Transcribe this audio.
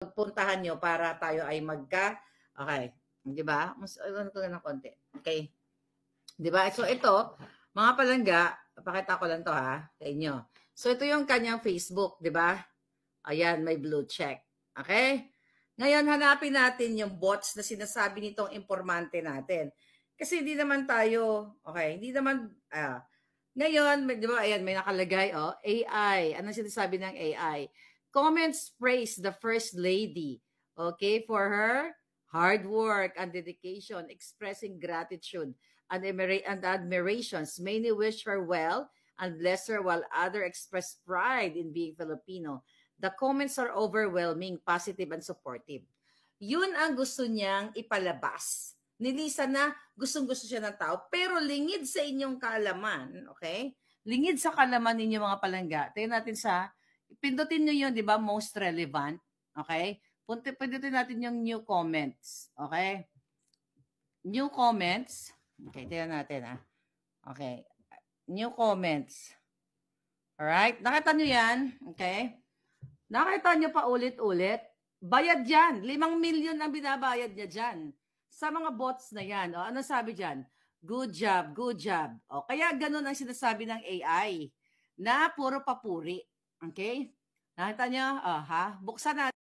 puntahan nyo para tayo ay okay. Di ba? Mas, ano ko ng konti. Okay. Di ba? So, ito, mga palangga, pakita ko lang to ha, sa inyo. So, ito yung kanyang Facebook, di ba? Ayan, may blue check. Okay? Ngayon, hanapin natin yung bots na sinasabi nitong informante natin. Kasi hindi naman tayo, okay, hindi naman, ngayon, di ba, ayan, may nakalagay, AI. Anong sinasabi ng AI? Comments praise the First Lady, okay, for her hard work and dedication, expressing gratitude and admirations. Many wish her well and bless her, while others express pride in being Filipino. The comments are overwhelming, positive, and supportive. Yun ang gusto niyang ipalabas. Ni Lisa na gustong-gusto siya ng tao, pero lingid sa inyong kaalaman, okay? Lingid sa kaalaman ninyo mga palangga. Tingnan natin pindutin nyo yun, di ba? Most relevant, okay? Pindutin natin yung new comments, okay? New comments. Okay, tingnan natin, Okay. New comments. Alright? Nakita nyo yan? Okay? Nakita nyo pa ulit-ulit? Bayad yan. 5 million ang binabayad niya dyan. Sa mga bots na yan. Ano sabi dyan? Good job, good job. Kaya ganun ang sinasabi ng AI na puro papuri. Okay? Nakita nyo? Buksan natin.